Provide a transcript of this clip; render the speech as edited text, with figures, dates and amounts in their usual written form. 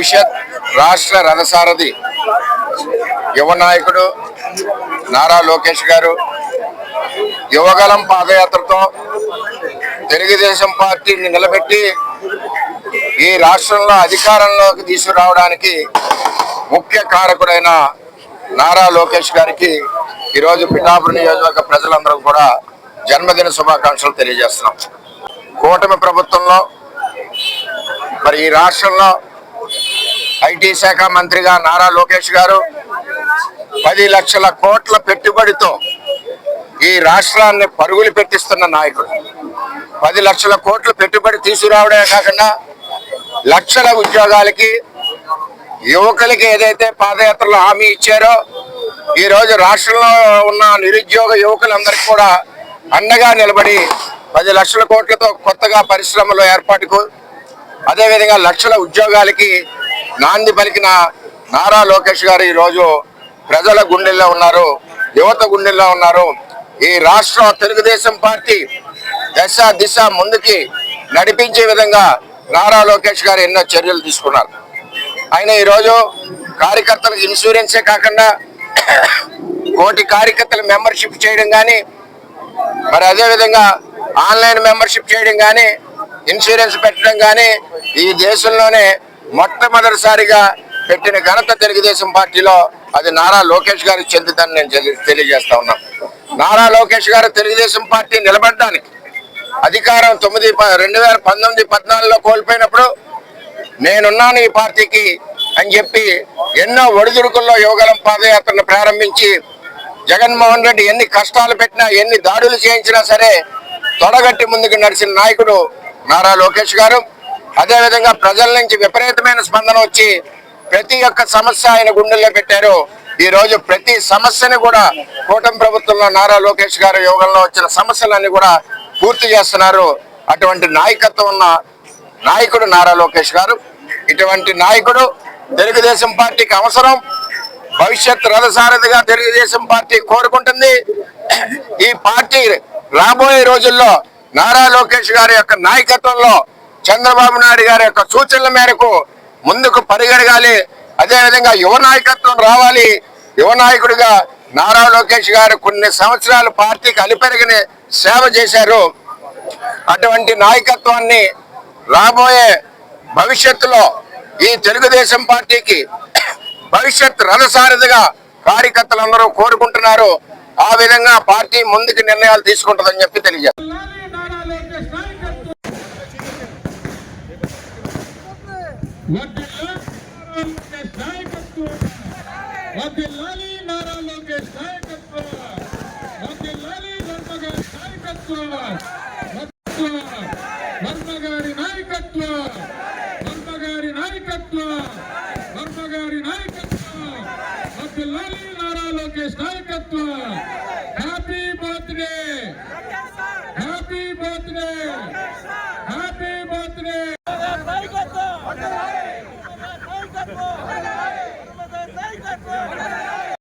భవిష్యత్ రాష్ట్ర రథసారథి యువ నాయకుడు నారా లోకేష్ గారు యువగలం పాదయాత్రతో తెలుగుదేశం పార్టీని నిలబెట్టి ఈ రాష్ట్రంలో అధికారంలోకి తీసుకురావడానికి ముఖ్య కారకుడైన నారా లోకేష్ గారికి ఈరోజు పిఠాపురం నియోజకవర్గ ప్రజలందరూ కూడా జన్మదిన శుభాకాంక్షలు తెలియజేస్తున్నాం. కూటమి ప్రభుత్వంలో మరి ఈ రాష్ట్రంలో ఐటీ శాఖ మంత్రిగా నారా లోకేష్ గారు 10 లక్షల కోట్ల పెట్టుబడితో ఈ రాష్ట్రాన్ని పరుగులు పెట్టిస్తున్న నాయకుడు. 10 లక్షల కోట్ల పెట్టుబడి తీసుకురావడమే కాకుండా లక్షల ఉద్యోగాలకి యువకులకి ఏదైతే పాదయాత్రలో హామీ ఇచ్చారో ఈ రోజు రాష్ట్రంలో ఉన్న నిరుద్యోగ యువకులందరికీ కూడా అండగా నిలబడి 10 లక్షల కోట్లతో కొత్తగా పరిశ్రమల ఏర్పాటుకు అదేవిధంగా లక్షల ఉద్యోగాలకి నాంది పలికిన నారా లోకేష్ గారు ఈరోజు ప్రజల గుండెల్లో ఉన్నారు, యువత గుండెల్లో ఉన్నారు. ఈ రాష్ట్రం తెలుగుదేశం పార్టీ దిశ ముందుకి నడిపించే విధంగా నారా లోకేష్ గారు ఎన్నో చర్యలు తీసుకున్నారు. ఆయన ఈరోజు కార్యకర్తలకు ఇన్సూరెన్సే కాకుండా 1 కోటి కార్యకర్తల మెంబర్షిప్ చేయడం కానీ, మరి అదేవిధంగా ఆన్లైన్ మెంబర్షిప్ చేయడం కానీ, ఇన్సూరెన్స్ పెట్టడం కానీ ఈ దేశంలోనే మొట్టమొదటిసారిగా పెట్టిన ఘనత తెలుగుదేశం పార్టీలో అది నారా లోకేష్ గారికి చెందుతుందని నేను తెలియజేస్తా ఉన్నాను. నారా లోకేష్ గారు తెలుగుదేశం పార్టీ నిలబడడానికి అధికారం 2019-14లో కోల్పోయినప్పుడు నేనున్నాను ఈ పార్టీకి అని చెప్పి ఎన్నో ఒడిదుడుకుల్లో యువగలం పాదయాత్రను ప్రారంభించి జగన్మోహన్ రెడ్డి ఎన్ని కష్టాలు పెట్టినా ఎన్ని దాడులు చేయించినా సరే తొడగట్టి ముందుకు నడిచిన నాయకుడు నారా లోకేష్ గారు. అదేవిధంగా ప్రజల నుంచి విపరీతమైన స్పందన వచ్చి ప్రతి ఒక్క సమస్య ఆయన గుండెల్లో పెట్టారు. ఈ రోజు ప్రతి సమస్యని కూడా కూటమి ప్రభుత్వంలో నారా లోకేష్ గారు యువగంలో వచ్చిన సమస్యలన్నీ కూడా పూర్తి చేస్తున్నారు. అటువంటి నాయకత్వం ఉన్న నాయకుడు నారా లోకేష్ గారు. ఇటువంటి నాయకుడు తెలుగుదేశం పార్టీకి అవసరం. భవిష్యత్ రథసారథిగా తెలుగుదేశం పార్టీ కోరుకుంటుంది. ఈ పార్టీ రాబోయే రోజుల్లో నారా లోకేష్ గారి యొక్క నాయకత్వంలో చంద్రబాబు నాయుడు గారి యొక్క సూచనల మేరకు ముందుకు పరిగెడగాలి. అదేవిధంగా యువ నాయకత్వం రావాలి. యువ నాయకుడిగా నారా లోకేష్ గారు కొన్ని సంవత్సరాలు పార్టీకి అలిపెరిగిన సేవ చేశారు. అటువంటి నాయకత్వాన్ని రాబోయే భవిష్యత్తులో ఈ తెలుగుదేశం పార్టీకి భవిష్యత్ రథసారథిగా కార్యకర్తలందరూ కోరుకుంటున్నారు. ఆ విధంగా పార్టీ ముందుకు నిర్ణయాలు తీసుకుంటుందని చెప్పి తెలియజేస్తారు. నారా లోకేష్ నాయకత్వం